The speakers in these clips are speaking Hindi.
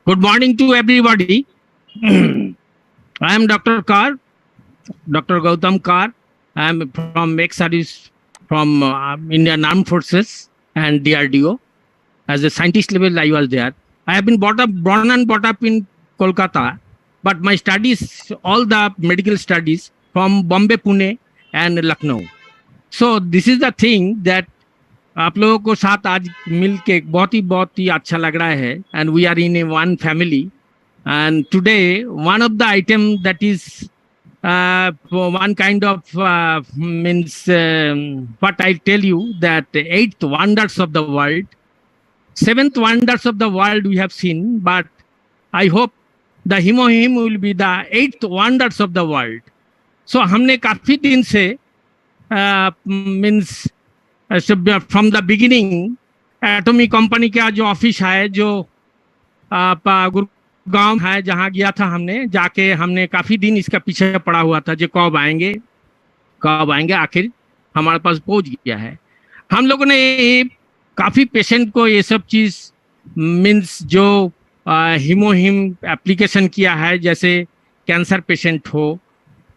Good morning to everybody. I am Dr. Kar, Dr. Gautam Kar. I am from ex-service from Indian Armed Forces and DRDO. As a scientist level, I was there. I have been born and brought up in Kolkata, but my studies, all the medical studies from Bombay, Pune and Lucknow. So this is the thing that आप लोगों को साथ आज मिल के बहुत ही अच्छा लग रहा है and we are in a one family and today one of the item that is one kind of means what I tell you that eighth wonders of the world, seventh wonders of the world we have seen, but I hope the Himohim will be the eighth wonders of the world. So हमने काफी दिन से means from the beginning atomic company का जो ऑफिस है जो गुड़गांव है जहाँ गया था हमने काफी दिन इसका पीछे पड़ा हुआ था जो कब आएंगे आखिर हमारे पास पहुंच गया है। हम लोगों ने काफी पेशेंट को ये सब चीज मीन्स जो हिमोहिम एप्लीकेशन किया है, जैसे कैंसर पेशेंट हो,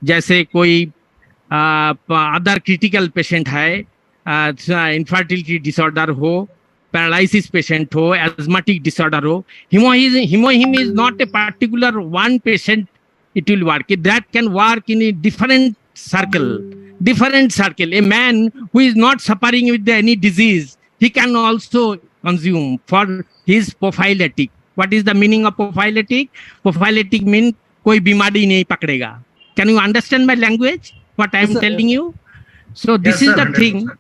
जैसे कोई अदर क्रिटिकल पेशेंट है, इनफर्टिलिटी डिसऑर्डर हो, पैरालिसिस पेशेंट हो, एस्थमेटिक डिसऑर्डर हो, हिमोहिम is not a particular one patient. It will work. That can work in a different circle. A man who is not suffering with any disease, he can also consume for his prophylactic. What is the meaning of prophylactic? Prophylactic means कोई बीमारी नहीं पकड़ेगा. Can you understand my language? What I am telling you? So this is the thing.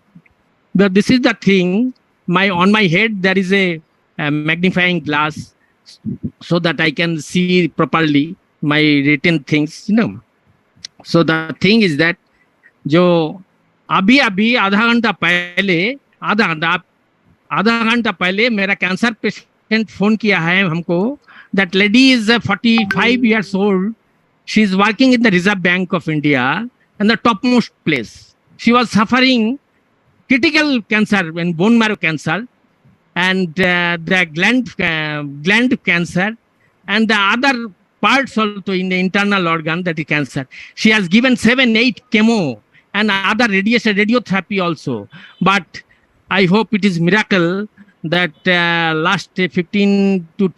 This is the thing. On my head there is a magnifying glass so that I can see properly my written things. So the thing is that जो अभी आधा घंटा पहले मेरा कैंसर पेशेंट फोन किया है हमको. That lady is 45 years old. She is working in the Reserve Bank of India and the topmost place. She was suffering critical cancer and bone marrow cancer and the gland cancer and the other parts also in the internal organ, that is cancer. She has given 7-8 chemo and other radiotherapy also. But I hope it is miracle that last 10 to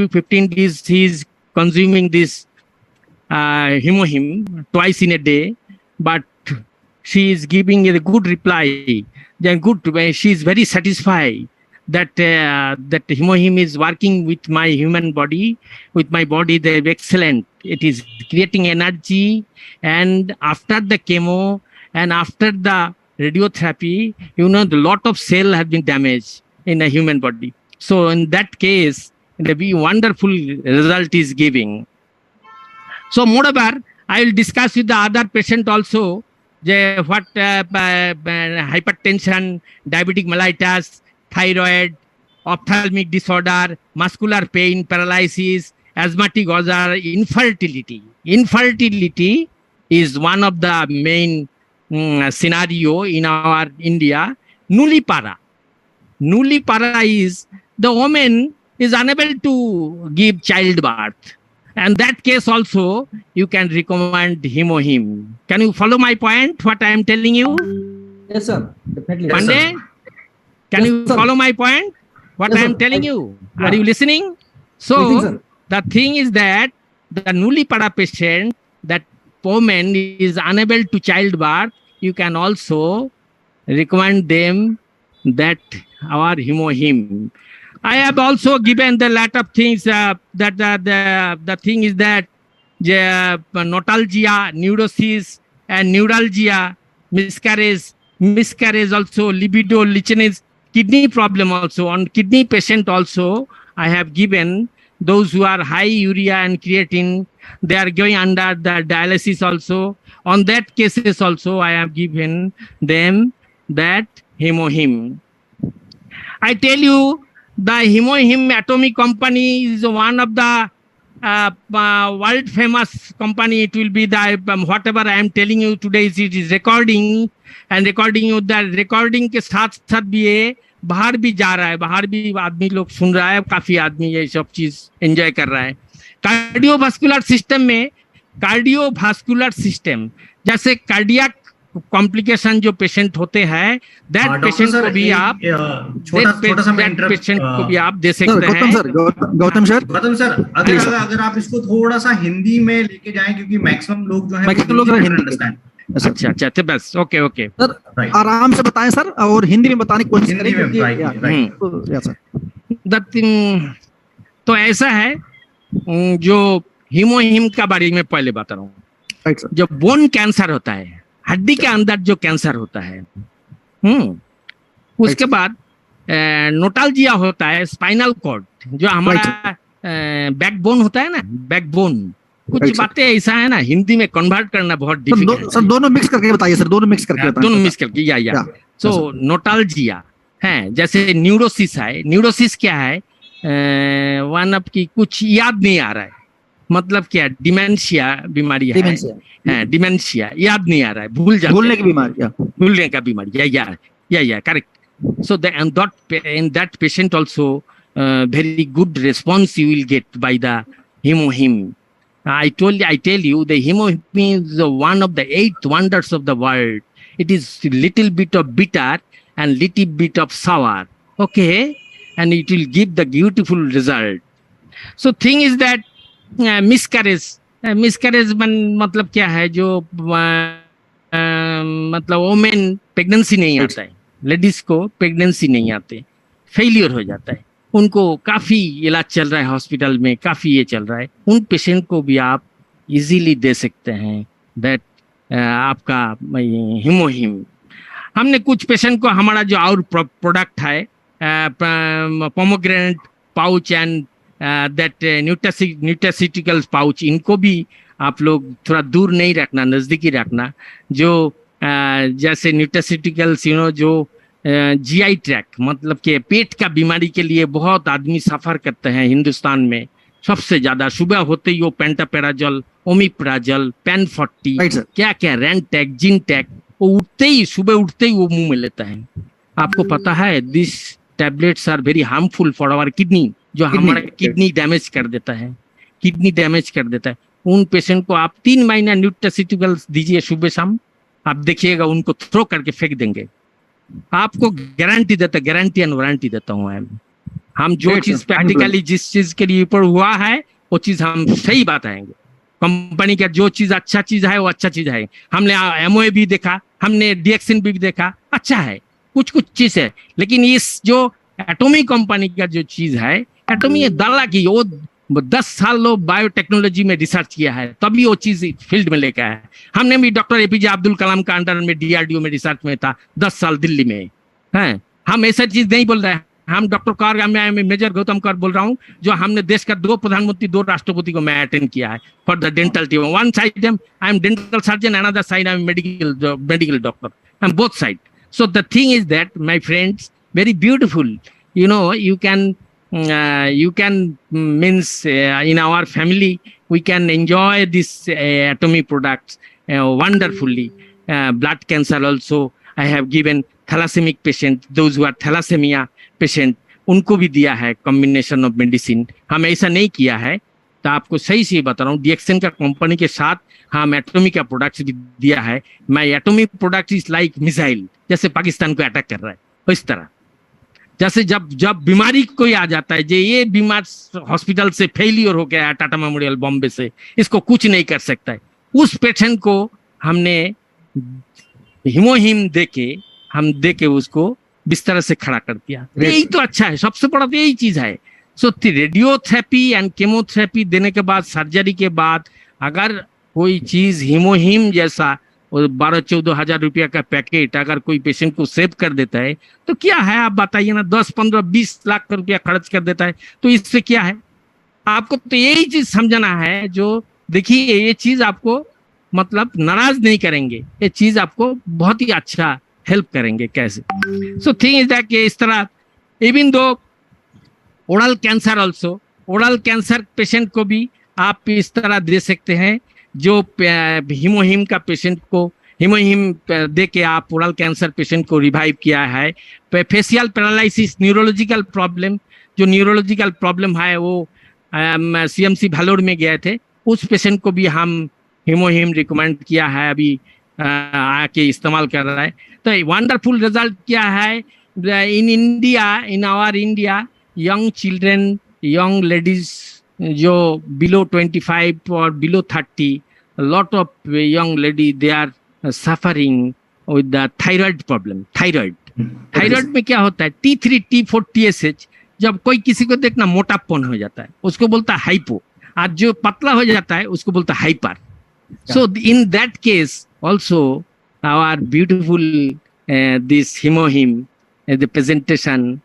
15 days he is consuming this Himohim twice in a day. But she is giving a good reply. She is very satisfied that that Himohim is working with my human body, with my body. They're excellent. It is creating energy, and after the chemo and after the radiotherapy, the lot of cell have been damaged in a human body. So in that case, the wonderful result is giving. So moreover, I will discuss with the other patient also what hypertension, diabetic mellitus, thyroid, ophthalmic disorder, muscular pain, paralysis, asthmatic ulcer, infertility. Infertility is one of the main scenario in our India. Nullipara is the woman is unable to give childbirth. And that case also, you can recommend Himohim. Can you follow my point, what I am telling you? Yes, sir. Definitely. Pandey, can you follow my point, what I am telling you? Yeah. Are you listening? So, the thing is that the Nullipara patient, that woman is unable to childbirth, you can also recommend them that our Himohim. I have also given the lot of things that the thing is that notalgia, neurosis, and neuralgia, miscarriage also, libido, lichenase, kidney problem also. On kidney patient also, I have given those who are high urea and creatine, they are going under the dialysis also. On that cases also, I have given them that Himohim. I tell you, the Himohim Atomic Company is one of the world famous company. It will be the whatever I am telling you today. It is recording and recording you. The recording के साथ भी बाहर भी जा रहा है, बाहर भी आदमी लोग सुन रहा है, काफी आदमी ये सब चीज एंजॉय कर रहा है। कार्डियोवास्कुलर सिस्टम में, कार्डियोवास्कुलर सिस्टम जैसे कार्डियक कॉम्प्लिकेशन जो पेशेंट होते हैं, दैट पेशेंट को भी आप पेशेंट को भी आप दे सकते हैं। गौतम सर, अगर आप इसको थोड़ा सा हिंदी में लेके जाएं, क्योंकि मैक्सिमम लोग जो है हिंदी। अच्छा तो बस ओके सर आराम से बताएं सर, और हिंदी में बताने की कोशिश करें। तो ऐसा है, जो हीमोहीम का बारे में पहले बता रहा हूँ। जो बोन कैंसर होता है, हड्डी के अंदर जो कैंसर होता है, उसके बाद नोटाल्जिया होता है, स्पाइनल कॉर्ड जो हमारा बैकबोन होता है ना, बैकबोन। कुछ बातें ऐसा है ना, हिंदी में कन्वर्ट करना बहुत डिफिकल्ट है। सर दोनों मिक्स करके बताइए सर, दोनों मिक्स करके या सो नोटाल्जिया है, जैसे न्यूरोसिस है। न्यूरोसिस क्या है? वन अप की कुछ याद नहीं आ रहा है, मतलब क्या, डिमेंशिया बीमारी है, डिमेंशिया, याद नहीं आ रहा है, भूलने की बीमारी, भूलने का बीमारी, या correct. So in that patient also very good response you will get by the hemohim. I tell you, the hemohim is one of the 8 wonders of the world. It is little bit of bitter and little bit of sour, okay, and it will give the beautiful result. So thing is that miscarriage मतलब क्या है, जो मतलब वोमेन प्रेगनेंसी नहीं आता है, लेडीज को प्रेगनेंसी नहीं आते, फेलियर हो जाता है, उनको काफी इलाज चल रहा है हॉस्पिटल में, काफी ये चल रहा है, उन पेशेंट को भी आप इजीली दे सकते हैं दैट आपका हीमोहीम। हमने कुछ पेशेंट को हमारा जो और प्रोडक्ट है pomegranate pouch and that nutraceuticals pouch, इनको भी आप लोग थोड़ा दूर नहीं रखना, नजदीकी रखना। जो जैसे न्यूट्रास्यूटिकल्स जो जीआई ट्रैक, मतलब कि पेट का बीमारी के लिए बहुत आदमी सफर करते हैं हिंदुस्तान में सबसे ज्यादा। सुबह होते ही वो पेंटापेराजोल, ओमिप्राजोल, पेन 40 क्या क्या रेंटैक, जिनटैक, वो उठते ही, सुबह उठते ही वो मुंह में लेता है। आपको पता है this tablets are very harmful for our kidney, जो हमारा किडनी डैमेज कर देता है, किडनी डैमेज कर देता है। उन पेशेंट को आप 3 महीना न्यूट्रास्यूटिकल्स दीजिए सुबह शाम, आप देखिएगा उनको थ्रो करके फेंक देंगे। आपको गारंटी गारंटी एंड वारंटी देता हूँ। हम जो चीज प्रैक्टिकली जिस चीज के लिए ऊपर हुआ है वो चीज हम सही बताएंगे। कंपनी का जो चीज अच्छा चीज है वो अच्छा चीज है। हमने एमओए भी देखा, हमने डीएक्सिन भी देखा, अच्छा है, कुछ चीज है। लेकिन इस जो एटॉमी कंपनी का जो चीज है, एटॉमी दला की, वो 10 साल लोग बायोटेक्नोलॉजी में रिसर्च किया है, तभी वो चीज फील्ड में लेकर आया है। हमने भी डॉक्टर एपीजे अब्दुल कलाम का अंडर में डीआरडीओ में रिसर्च में था 10 साल दिल्ली में, है। हम ऐसा चीज नहीं बोल रहे हैं। हम डॉक्टर कर, मैं मेजर गौतम कर बोल रहा हूँ, जो हमने देश का 2 प्रधानमंत्री 2 राष्ट्रपति को मैं अटेंड किया है for the dental team. One side I am dental surgeon, another side I am medical doctor, I am both side. So the thing is that, my friends, very beautiful. You can means in our family we can enjoy this atomy products wonderfully. Blood cancer also I have given thalassaemic patient, those who are thalassemia patient, उनको भी दिया है combination of medicine। हम ऐसा नहीं किया है, तो आपको सही से बता रहा हूँ। डीएक्सन का कंपनी के साथ हम एटॉमी का प्रोडक्ट्स भी दिया है। मैं एटॉमी प्रोडक्ट इज लाइक मिसाइल, जैसे पाकिस्तान को अटैक कर रहा है इस तरह। जैसे जब बीमारी कोई आ जाता है, ये बीमार हॉस्पिटल से फेलियर हो गया है, टाटा मेमोरियल बॉम्बे से, इसको कुछ नहीं कर सकता है, उस पेशेंट को हमने हीमोहीम देके उसको बिस्तर से खड़ा कर दिया। यही तो अच्छा है, सबसे बड़ा तो यही चीज है। सो रेडियोथेरेपी एंड केमोथेरेपी देने के बाद, सर्जरी के बाद, अगर कोई चीज हीमोहीम जैसा 12-14 हजार रुपया का पैकेट अगर कोई पेशेंट को सेव कर देता है, तो क्या है आप बताइए ना। 10-15-20 लाख रुपया खर्च कर देता है, तो इससे क्या है। आपको तो यही चीज समझना है। जो देखिए, ये चीज आपको मतलब नाराज नहीं करेंगे, ये चीज आपको बहुत ही अच्छा हेल्प करेंगे। कैसे? सो थिंग इज दैट इस तरह, even though oral cancer also, oral cancer patient को भी आप इस तरह दे सकते हैं। जो हीमोहीम का पेशेंट को हिमोहिम दे के आप ओरल कैंसर पेशेंट को रिवाइव किया है। फेशियल पैरालिसिस, न्यूरोलॉजिकल प्रॉब्लम, जो न्यूरोलॉजिकल प्रॉब्लम है वो सीएमसी भालोर में गए थे, उस पेशेंट को भी हम हिमोहिम रिकमेंड किया है, अभी आके इस्तेमाल कर रहा है। तो वंडरफुल रिजल्ट क्या है in India, in our India, young children, young ladies जो बिलो 25 और below 30, lot of young lady they are suffering with the thyroid problem. Thyroid में क्या होता है, T3, T4, TSH, जब कोई किसी को देखना मोटापन हो जाता है उसको बोलता है हाइपो, और जो पतला हो जाता है उसको बोलता है hyper. So in that case also our beautiful this hemohim, the presentation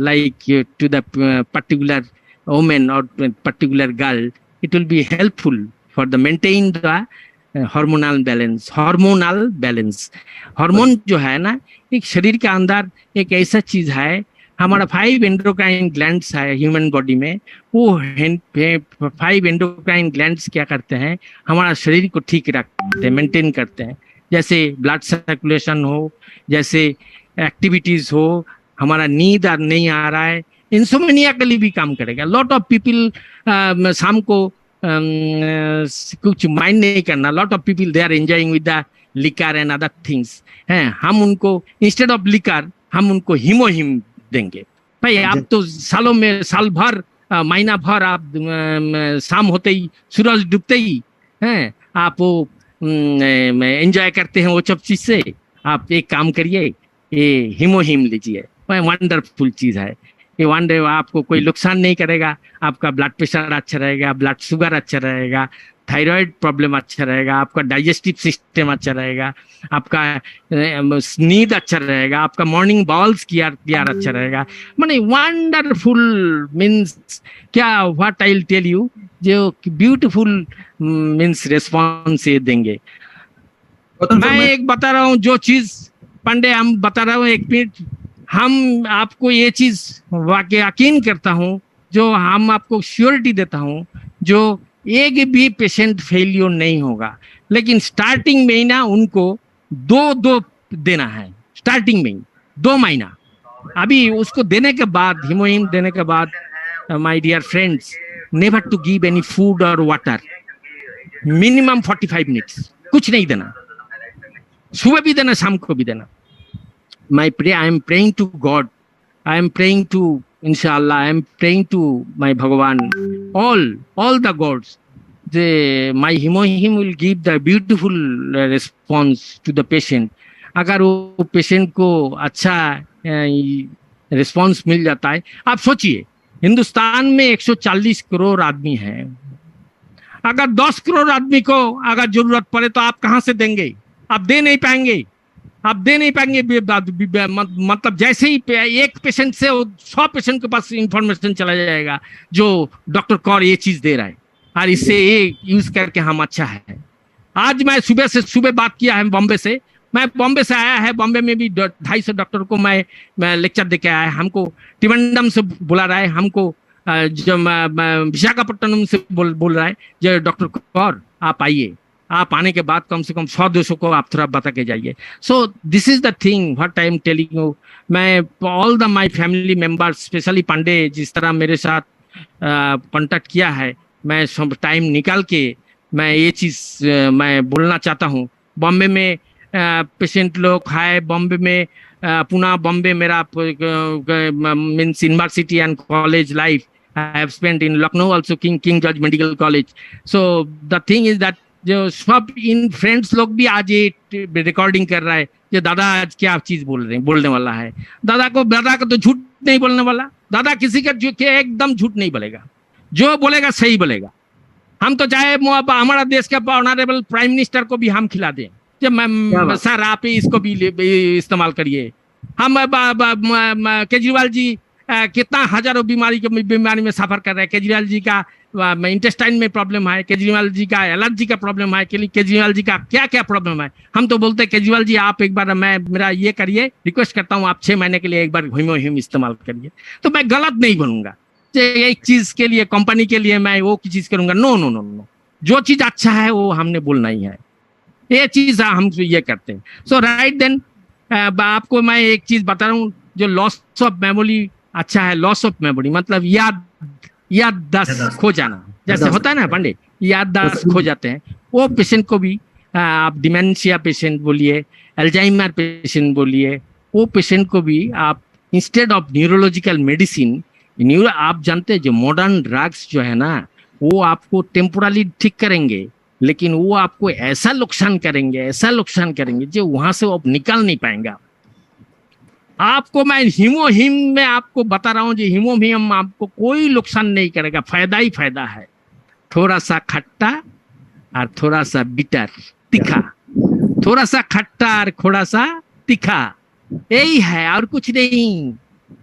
like to the particular woman or particular girl, it will be helpful for the maintain the hormonal balance। Hormone जो है ना, एक शरीर के अंदर एक ऐसा चीज है, हमारा 5 एंडोक्राइन ग्लैंड्स है ह्यूमन बॉडी में, वो 5 एंडोक्राइन ग्लैंड्स क्या करते हैं, हमारा शरीर को ठीक रखते हैं, मेंटेन करते हैं। जैसे ब्लड सर्कुलेशन हो, जैसे एक्टिविटीज हो, हमारा नींद नहीं आ रहा है, इंसोम्निया के लिए भी काम करेगा। लॉट ऑफ पीपल शाम को कुछ माइंड नहीं करना, lot of people they are enjoying with the liquor and other things हैं, हम उनको इंस्टेड ऑफ लिकर हम उनको हिमोहिम देंगे। भाई आप तो सालों में, साल भर, महीना भर आप शाम होते ही, सूरज डूबते ही हैं, आप वो एंजॉय करते हैं वो सब चीज से। आप एक काम करिए, ये हिमोहिम लीजिए, वंडरफुल चीज है ये। वंडर आपको कोई नुकसान नहीं करेगा, आपका ब्लड प्रेशर अच्छा रहेगा, ब्लड शुगर अच्छा रहेगा, थायराइड प्रॉब्लम अच्छा रहेगा, आपका डाइजेस्टिव सिस्टम अच्छा रहेगा, आपका नींद अच्छा रहेगा, आपका मॉर्निंग बाउल्स क्लियर अच्छा रहेगा। माने वंडरफुल मीन्स क्या, what I will tell you, जो ब्यूटीफुल मीन्स रेस्पॉन्स ये देंगे। मैं एक बता रहा हूँ जो चीज, पांडे हम बता रहा हूँ, एक मिनट, हम आपको ये चीज वाकई यकीन करता हूँ, जो हम आपको श्योरिटी देता हूँ, जो एक भी पेशेंट फेलियर नहीं होगा। लेकिन स्टार्टिंग में ही ना उनको 2 देना है, स्टार्टिंग में ही 2 महीना। अभी उसको देने के बाद, हिमोहिम देने के बाद, my dear friends, never to give any food और वाटर, मिनिमम 45 मिनट्स, कुछ नहीं देना, सुबह भी देना, शाम को भी देना। I am praying to God, I am praying to Inshallah, I am praying to my Bhagavan, all the gods, my himohim will give the beautiful response to the patient। अगर वो पेशेंट को अच्छा रिस्पॉन्स मिल जाता है, आप सोचिए हिंदुस्तान में 140 करोड़ आदमी हैं, अगर 10 करोड़ आदमी को अगर जरूरत पड़े तो आप कहाँ से देंगे? आप दे नहीं पाएंगे, आप दे नहीं पाएंगे। मतलब जैसे ही एक पेशेंट से 100 पेशेंट के पास इंफॉर्मेशन चला जाएगा जो डॉक्टर कौर ये चीज दे रहा है, और इससे ये यूज करके हम अच्छा है। आज मैं सुबह बात किया है बॉम्बे से, मैं बॉम्बे से आया है, बॉम्बे में भी 250 डॉक्टर को मैं लेक्चर दे के आया है। हमको त्रिवेंद्रम से बुला रहा है, हमको जो विशाखापट्टनम से बोल रहा है, जो डॉक्टर कौर आप आइए, आप आने के बाद कम से कम 100-200 को आप थोड़ा बता के जाइए। So this is the thing what I am telling you. मैं all the my family members, specially Pandey जिस तरह मेरे साथ कांटेक्ट किया है, मैं सब टाइम निकाल के मैं ये चीज मैं बोलना चाहता हूँ। बॉम्बे में पेशेंट लोग है, बॉम्बे में पुणे बॉम्बे मेरा means university and college life I have spent in Lucknow also, king George medical college. So the thing is that जो सब इन फ्रेंड्स लोग भी आज ये रिकॉर्डिंग कर रहा है, जो दादा आज क्या चीज बोलने वाला है। दादा को तो झूठ नहीं बोलने वाला, दादा किसी का एकदम झूठ नहीं बोलेगा, जो बोलेगा सही बोलेगा। हम तो चाहे हमारा देश के ऑनरेबल प्राइम मिनिस्टर को भी हम खिला दें, जब मैं सर आप इसको भी इस्तेमाल करिए। हम केजरीवाल जी कितना हजारों बीमारी में सफर कर रहे हैं। केजरीवाल जी का इंटेस्टाइन में प्रॉब्लम है, केजरीवाल जी का एलर्जी का प्रॉब्लम है, केजरीवाल जी का क्या क्या प्रॉब्लम है। हम तो बोलते हैं केजरीवाल जी आप एक बार मेरा ये करिए, रिक्वेस्ट करता हूँ आप 6 महीने के लिए एक बार हिमोहिम इस्तेमाल करिए। तो मैं गलत नहीं बोलूंगा, एक चीज के लिए कंपनी के लिए मैं वो चीज करूंगा। नो नो नो नो, जो चीज अच्छा है वो हमने बोलना ही है। ये चीज हम ये करते हैं। सो राइट देन आपको मैं एक चीज बता रहा हूँ, जो लॉस ऑफ मेमोरी अच्छा है, लॉस ऑफ मेमोरी मतलब याददाश्त खो जाना, जैसे होता है ना पंडित, याददाश्त खो जाते हैं, वो पेशेंट को भी आप डिमेंशिया पेशेंट बोलिए, अल्जाइमर पेशेंट बोलिए, वो पेशेंट को भी आप इंस्टेड ऑफ न्यूरोलॉजिकल मेडिसिन, आप जानते हैं जो मॉडर्न ड्रग्स जो है ना, वो आपको टेम्पोरली ठीक करेंगे, लेकिन वो आपको ऐसा नुकसान करेंगे जो वहां से वो निकल नहीं पाएंगा। आपको मैं हीमोहिम में आपको बता रहा हूँ, जो हीमोहिम आपको कोई नुकसान नहीं करेगा, फायदा ही फायदा है। थोड़ा सा खट्टा और थोड़ा सा बिटर तीखा, थोड़ा सा खट्टा और थोड़ा सा तीखा, यही है और कुछ नहीं।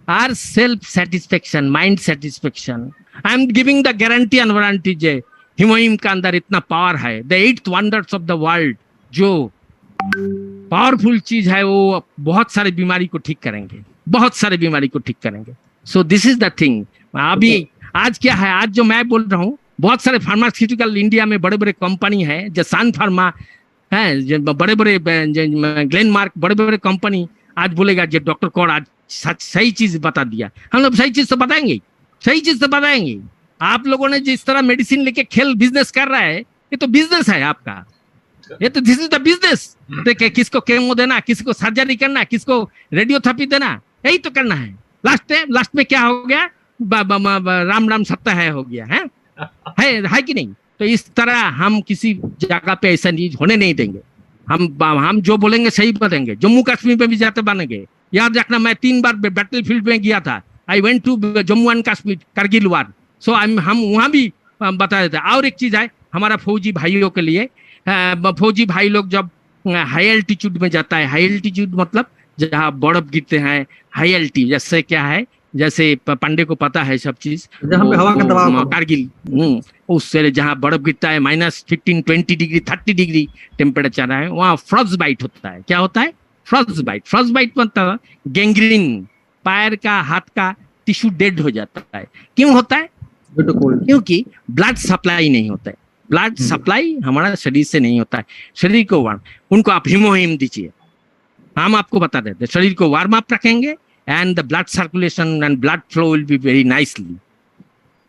Or self satisfaction, mind satisfaction. I am giving the guarantee and warranty जे हीमोहिम का अंदर इतना पावर है, the 8th wonders of the world, जो पावरफुल चीज है, वो बहुत सारे बीमारी को ठीक करेंगे, बहुत सारे बीमारी को ठीक करेंगे। सो दिस इज द थिंग। अभी आज क्या है, आज जो मैं बोल रहा हूँ, बहुत सारे फार्मास्यूटिकल इंडिया में बड़े बड़े कंपनी है, जो सन फार्मा है, बड़े बड़े ग्लेनमार्क, बड़े बड़े कंपनी आज बोलेगा जो डॉक्टर कौर आज सही चीज बता दिया। हम लोग सही चीज तो बताएंगे, सही चीज तो बताएंगे। आप लोगों ने जिस तरह मेडिसिन लेके खेल बिजनेस कर रहा है, ये तो बिजनेस है आपका, ये तो दिस इज द बिजनेस। देखिए, किसको केमो देना, किसको सर्जरी करना, किसको रेडियोथेरेपी देना, यही तो करना है। लास्ट में क्या हो गया, राम राम सत्ता है हो गया है कि नहीं? तो इस तरह हम किसी जगह पे ऐसा चीज होने नहीं देंगे। हम जो बोलेंगे सही बताएंगे। जम्मू कश्मीर में भी जाते बनेंगे, याद रखना। मैं 3 बार बैटल फील्ड में गया था। I went to Jammu and Kashmir, Kargil war. So हम वहां भी बता देते। और एक चीज है हमारा फौजी भाइयों के लिए, फौजी भाई लोग जब हाई एल्टीट्यूड में जाता है, हाई एल्टीट्यूड मतलब जहाँ बर्फ गिरते हैं, हाई एल्टी, जैसे क्या है, जैसे पांडे को पता है सब चीज, हवा का दबाव, कारगिल, उससे जहाँ बर्फ गिरता है -15, 20 डिग्री, 30 डिग्री टेम्परेचर है, वहाँ फ्रॉस्ट बाइट होता है। क्या होता है? Frostbite. फ्रॉस्ट बाइट मतलब गैंग्रीन, पैर का हाथ का टिश्यू डेड हो जाता है। क्यों होता है? क्योंकि ब्लड सप्लाई नहीं होता है। ब्लड सप्लाई हमारा शरीर से नहीं होता है। शरीर को वार्म, उनको आप हीमोहिम दीजिए, हम आपको बता देते हैं। शरीर को वार्म अप रखेंगे and the blood circulation and blood flow will be very nicely,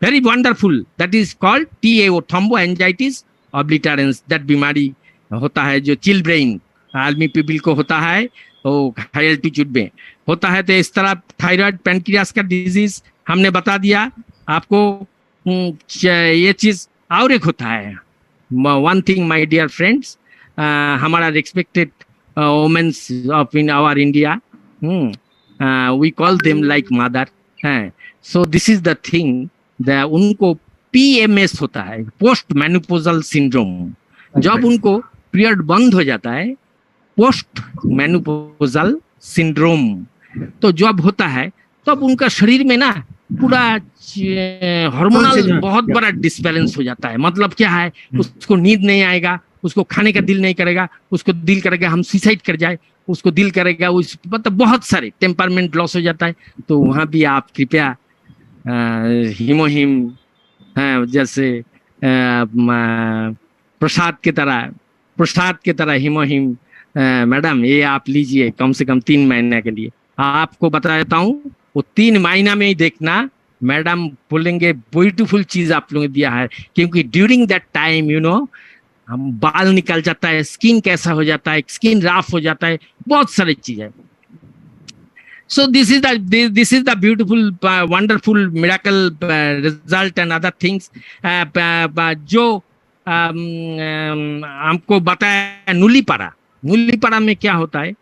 very wonderful. That is called TAO, thromboangiitis obliterans. that बीमारी होता है जो चिल ब्रेन आर्मी पीपल को होता है, वो हाई एल्टीट्यूड में होता है। तो इस तरह थायराइड, पैनक्रियास का डिजीज हमने बता दिया आपको। ये चीज और एक होता है, one thing my dear friends, हमारा respected womens of in our India, we call them like mother. So this is the thing that उनको PMS होता है, पोस्ट मेनोपॉजल सिंड्रोम। जब उनको पीरियड बंद हो जाता है, पोस्ट मेनोपॉजल सिंड्रोम, तो जब होता है तब उनका शरीर में ना पूरा हार्मोनल बहुत बड़ा डिसबैलेंस हो जाता है। मतलब क्या है, उसको नींद नहीं आएगा, उसको खाने का दिल नहीं करेगा, उसको दिल करेगा हम सुसाइड कर जाए, उसको दिल करेगा उस, मतलब बहुत सारे टेम्परमेंट लॉस हो जाता है। तो वहाँ भी आप कृपया हीमोहिम जैसे प्रसाद के तरह हीमोहिम मैडम ये आप लीजिए कम से कम 3 महीने के लिए। आपको बता देता हूँ, वो 3 महीना में ही देखना मैडम बोलेंगे ब्यूटीफुल चीज आप लोगों ने दिया है। क्योंकि ड्यूरिंग दैट टाइम हम बाल निकल जाता है, स्किन कैसा हो जाता है, स्किन राफ हो जाता है, बहुत सारी चीज है। सो this is the beautiful wonderful miracle result and other things जो हमको बताया। नुलीपाड़ा में क्या होता है,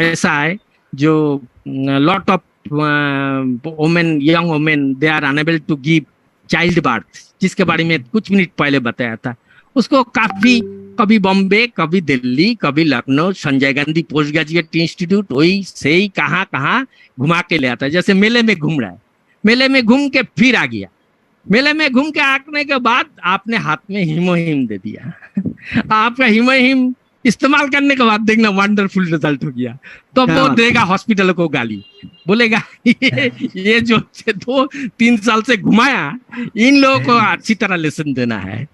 ऐसा है जो lot of women, young women, they are unable to give child birth, जिसके बारे में कुछ मिनट पहले बताया था। उसको काफी, कभी बॉम्बे, कभी दिल्ली, कभी Lucknow, Sanjay Gandhi post graduate institute, वही से ही कहाँ घुमा के ले आता है। जैसे मेले में घूम रहा है, मेले में घूम के फिर आ गया, मेले में घूम के आने के बाद आपने हाथ में हीमोहिम दे दिया। आपका हीमोहिम इस्तेमाल करने के बाद देखना वंडरफुल रिजल्ट हो गया। तो वो देगा हॉस्पिटल को गाली, बोलेगा ये जो 2-3 साल से घुमाया, इन लोगों को अच्छी तरह लेसन देना है,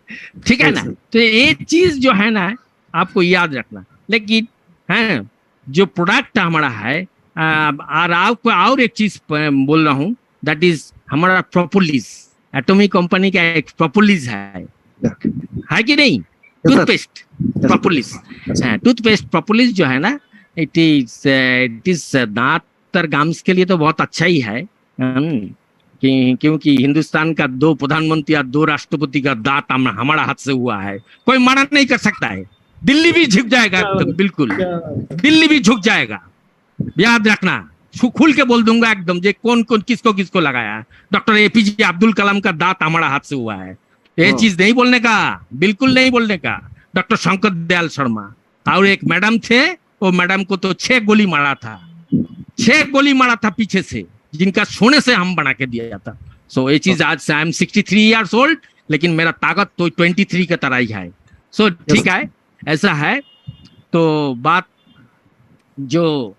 ठीक है ना। तो ये चीज जो है ना, आपको याद रखना। लेकिन है जो प्रोडक्ट हमारा है, और आपको और एक चीज बोल रहा हूँ, दैट इज हमारा प्रोपोलिस। एटॉमिक कंपनी का एक प्रोपोलिस है कि नहीं? टूथपेस्ट प्रोपोलिस, टूथपेस्ट प्रोपोलिस जो है ना, इट इज दांत और गम्स के लिए तो बहुत अच्छा ही है। क्योंकि हिंदुस्तान का 2 प्रधानमंत्री या 2 राष्ट्रपति का दांत हमारा हाथ से हुआ है, कोई मना नहीं कर सकता है। दिल्ली भी झुक जाएगा एकदम, बिल्कुल दिल्ली भी झुक जाएगा, याद रखना। खुल के बोल दूंगा एकदम, जे कौन कौन किसको किसको लगाया। डॉक्टर एपीजे अब्दुल कलाम का दांत हमारा हाथ से हुआ है, ये चीज नहीं बोलने का, बिल्कुल नहीं बोलने का। डॉक्टर शंकर दयाल शर्मा और एक मैडम थे, वो मैडम को तो 6 गोली मारा था, 6 गोली मारा था पीछे से, जिनका सोने से हम बना के दिया जाता। सो ये चीज आज से आई एम 63 ईयर्स ओल्ड, लेकिन मेरा ताकत तो 23 की तरह ही है। सो ठीक है, ऐसा है। तो बात जो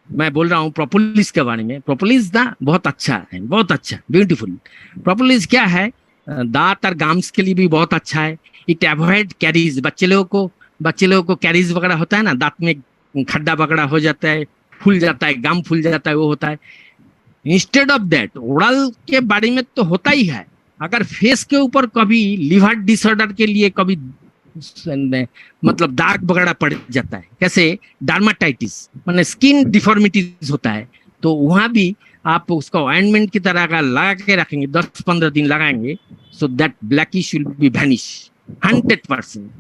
मैं बोल रहा हूँ प्रोपोलिस के बारे में, प्रोपोलिस ना बहुत अच्छा है, बहुत अच्छा, ब्यूटीफुल। प्रोपोलिस क्या है? दांत और गम्स के लिए भी बहुत अच्छा है। It avoid carries. बच्चे लोगों को कैरीज वगैरह होता है ना, दांत में खड्डा वगैरह हो जाता है, फूल जाता है, गम फूल जाता है, वो होता है। इंस्टेड ऑफ दैट, ओरल के बारे में तो होता ही है। अगर फेस के ऊपर कभी लिवर डिसऑर्डर के लिए कभी मतलब दाग वगैरह पड़ जाता है, कैसे डर्माटाइटिस माने स्किन डिफॉर्मिटीज होता है, तो वहां भी आप उसको ऑइंटमेंट की तरह का लगा के रखेंगे, 10-15 दिन लगाएंगे, so that blackish will be vanish 100%,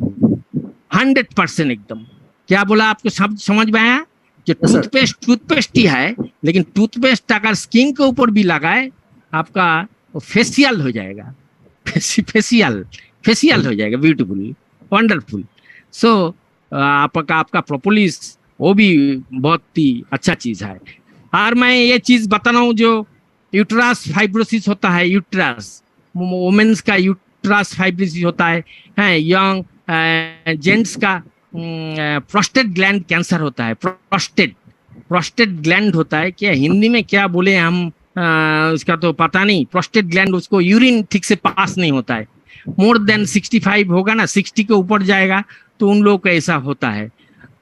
100% एकदम। क्या बोला आपको सब समझ में आया? जो टूथपेस्ट ही है, लेकिन टूथपेस्ट अगर स्किन के ऊपर भी लगाए, आपका फेशियल हो जाएगा, फेशियल हो जाएगा, ब्यूटीफुल, वंडरफुल। सो आपका प्रोपोलिस वो भी बहुत ही अच्छा चीज है। और मैं ये चीज बता रहा हूँ, जो यूट्रस फाइब्रोसिस होता है, यूट्रस वुमेन्स का यूट्रस फाइब्रोसिस होता है, यंग जेंट्स का प्रोस्टेट ग्लैंड कैंसर होता है, प्रोस्टेट ग्लैंड होता है, क्या हिंदी में क्या बोले हम, उसका तो पता नहीं। प्रोस्टेट ग्लैंड, उसको यूरिन ठीक से पास नहीं होता है, मोर देन 65 होगा ना, 60 के ऊपर जाएगा तो उन लोगों को ऐसा होता है,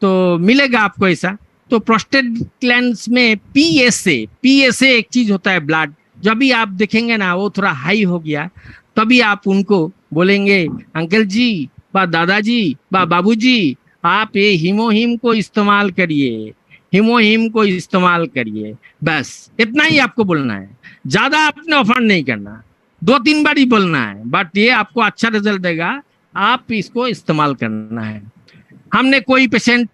तो मिलेगा आपको ऐसा। तो प्रोस्टेट ग्लैंड्स में पीएसए एक चीज होता है, ब्लड। जब भी आप देखेंगे ना वो थोड़ा हाई हो गया, तभी आप उनको बोलेंगे अंकल जी बा दादाजी बा बाबूजी, आप ये हीमोहिम को इस्तेमाल करिए, हीमोहिम को इस्तेमाल करिए, बस इतना ही आपको बोलना है। ज्यादा आपने ऑफर नहीं करना, 2-3 बार ही बोलना है, बट ये आपको अच्छा रिजल्ट देगा, आप इसको इस्तेमाल करना है। हमने कोई पेशेंट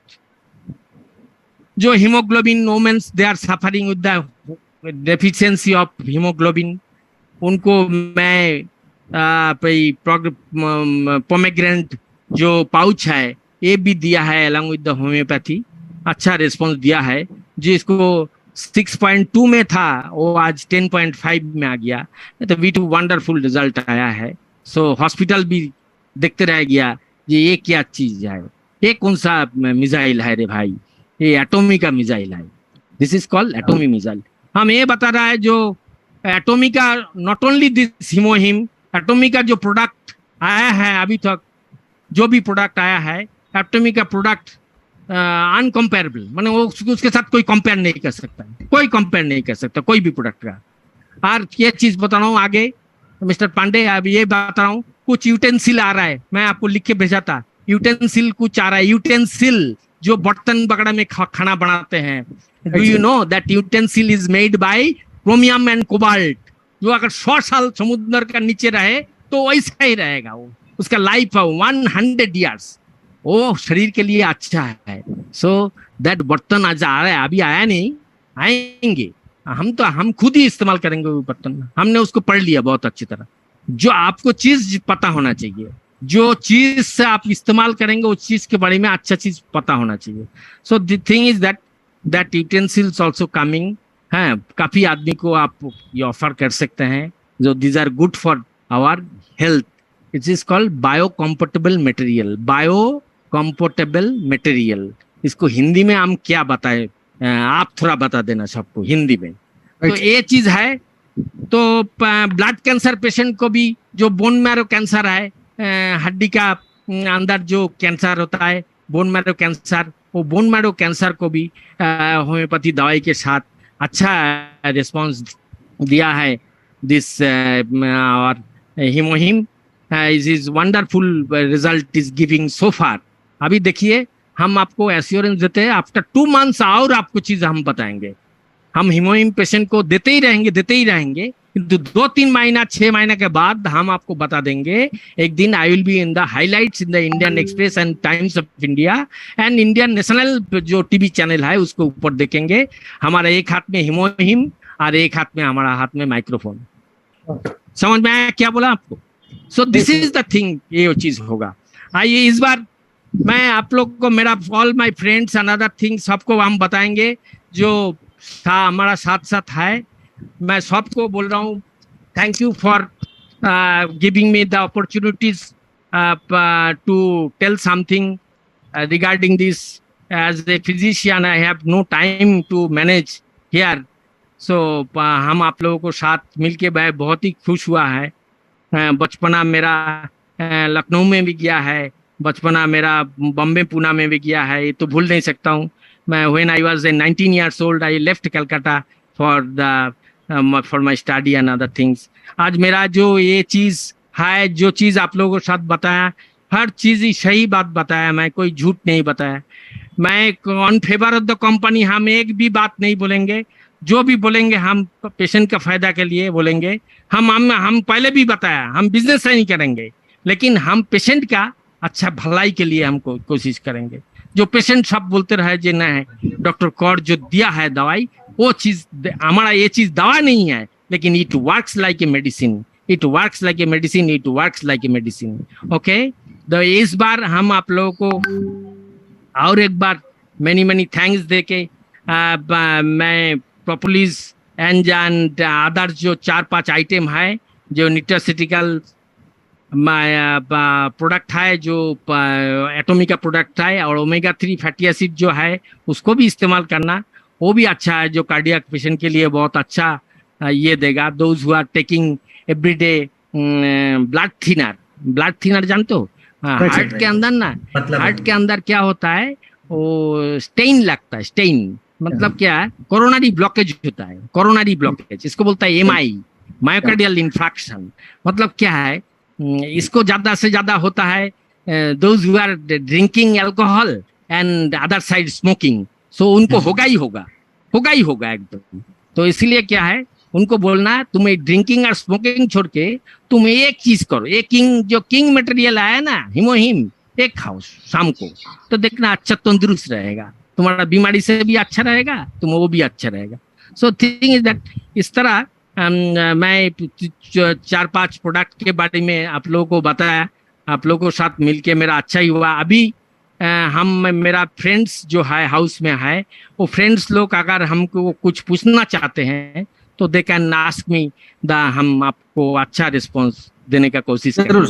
जो haemoglobin, womens they are suffering with the deficiency of haemoglobin, उनको मैं पोमेग्रेनेट जो पाउच है ये भी दिया है अलॉन्ग विद द होम्योपैथी, अच्छा रिस्पॉन्स दिया है। जिसको 6.2 में था वो आज 10.5 में आ गया, तो V2 वंडरफुल रिजल्ट आया है। सो हॉस्पिटल भी देखते रह गया ये क्या चीज है, ये कौन सा मिसाइल है रे भाई, ये एटॉमी का मिसाइल है, दिस इज कॉल्ड एटॉमी मिसाइल। हम ये बता रहा है जो एटॉमी का, नॉट ओनली दिस हीमोहिम, एटॉमी का जो प्रोडक्ट आया है अभी तक, जो भी प्रोडक्ट आया है एटॉमी का प्रोडक्ट अनकम्पेरेबल, माने वो उसके साथ कोई कंपेयर नहीं कर सकता, कोई कंपेयर नहीं कर सकता कोई भी प्रोडक्ट का। और ये चीज बता रहा हूँ आगे मिस्टर पांडे, अब ये बता रहा हूँ, कुछ यूटेंसिल आ रहा है, मैं आपको लिख के भेजा था, यूटेंसिल कुछ आ रहा है, यूटेंसिल जो बर्तन वगैरह में खाना बनाते हैं। Do you know that utensil is made by chromium and cobalt, जो अगर 100 साल समुद्र का नीचे रहे तो वैसा ही रहेगा, वो उसका लाइफ है 100 ईयर्स, वो शरीर के लिए अच्छा है। सो दैट बर्तन आज आ रहा है, अभी आया नहीं, आएंगे, हम खुद ही इस्तेमाल करेंगे वो बर्तन, हमने उसको पढ़ लिया बहुत अच्छी तरह। जो आपको चीज पता होना चाहिए, जो चीज से आप इस्तेमाल करेंगे उस चीज के बारे में अच्छा चीज पता होना चाहिए। So the thing is that utensils also coming है, काफी आदमी को आप ये ऑफर कर सकते हैं, जो these are good for our health. It is called biocompatible material, biocompatible material. इसको हिंदी में हम क्या बताएं, आप थोड़ा बता देना सबको हिंदी में। तो ये चीज है। तो ब्लड कैंसर पेशेंट को भी, जो बोन मैरो कैंसर है, हड्डी का अंदर जो कैंसर होता है, बोन मैरो कैंसर, वो बोन मैरो कैंसर को भी होम्योपैथी दवाई के साथ अच्छा रिस्पांस दिया है। दिस और हिमोहिम is wonderful result is giving so far. अभी देखिए हम आपको एश्योरेंस देते हैं, आफ्टर 2 months और आपको चीज हम बताएंगे। हम हिमोहिम पेशेंट को देते ही रहेंगे, किंतु 2-3 महीना 6 महीने के बाद हम आपको बता देंगे। एक दिन I will be in the highlights in the Indian express and times of India and Indian national जो टीवी चैनल है उसको ऊपर देखेंगे। हमारा एक हाथ में हिमोहिम और एक हाथ में हमारा हाथ में माइक्रोफोन। समझ में आया क्या बोला आपको? सो दिस इज द थिंग, ये चीज होगा। आइए इस बार मैं आप लोग को, मेरा all my friends and other things सबको हम बताएंगे जो हमारा साथ साथ है। मैं सबको बोल रहा हूँ thank you for giving me the opportunities to tell something regarding this. As a physician I have no time to manage here. So हम आप लोगों को साथ मिलके मैं बहुत ही खुश हुआ है। बचपना मेरा लखनऊ में भी गया है, बचपना मेरा बॉम्बे पूना में भी गया है, ये तो भूल नहीं सकता हूँ मैं। When I was 19 years old I left Calcutta for my study and other things. आज मेरा जो ये चीज है, जो चीज आप लोगों के साथ बताया, हर चीज ही सही बात बताया, मैं कोई झूठ नहीं बताया। मैं on favour of the company हम एक भी बात नहीं बोलेंगे। जो भी बोलेंगे हम पेशेंट का फायदा के लिए बोलेंगे। हम पहले भी बताया हम बिजनेस नहीं करेंगे, लेकिन हम पेशेंट का अच्छा भलाई के लिए हम कोशिश करेंगे। जो पेशेंट सब बोलते रहे जे ना है डॉक्टर कौर जो दिया है दवाई, वो चीज हमारा ये चीज दवा नहीं है, लेकिन it works like a medicine, it works like a medicine, it works like a medicine. Okay, तो इस बार हम आप लोगों को और एक बार मेनी थैंक्स देके मैं प्रोपोलिस एंड अदर जो 4-5 आइटम है जो न्यूट्रास्यूटिकल प्रोडक्ट है, जो एटोमिक का प्रोडक्ट है, और ओमेगा 3 फैटी एसिड जो है उसको भी इस्तेमाल करना, वो भी अच्छा है, जो कार्डियक पेशेंट के लिए बहुत अच्छा ये देगा। Those who are taking everyday blood thinner जानते हो? हार्ट के अंदर ना, हार्ट के अंदर क्या होता है, वो स्टेन लगता है। स्टेन मतलब क्या है? कोरोनरी ब्लॉकेज होता है, कोरोनरी ब्लॉकेज इसको बोलता है एमआई, मायोकार्डियल इन्फ्रैक्शन। मतलब क्या है, इसको ज्यादा से ज्यादा होता है those who are drinking alcohol and other side smoking. So उनको होगा ही होगा एकदम। तो इसलिए क्या है, उनको बोलना है तुम्हें ड्रिंकिंग और स्मोकिंग छोड़ के तुम एक चीज करो, एक किंग मटेरियल आया ना हिमोहिम, एक खाओ शाम को, तो देखना अच्छा तंदुरुस्त रहेगा, तुम्हारा बीमारी से भी अच्छा रहेगा, तुम वो भी अच्छा रहेगा। सो थिंग इज दैट, इस तरह मैं 4-5 प्रोडक्ट के बारे में आप लोगों को बताया। आप लोगों के साथ मिलके मेरा अच्छा ही हुआ। अभी मेरा फ्रेंड्स जो है हाउस में है, वो फ्रेंड्स लोग अगर हमको कुछ पूछना चाहते हैं तो दे कैन आस्क मी, हम आपको अच्छा रिस्पॉन्स देने का कोशिश करेंगे।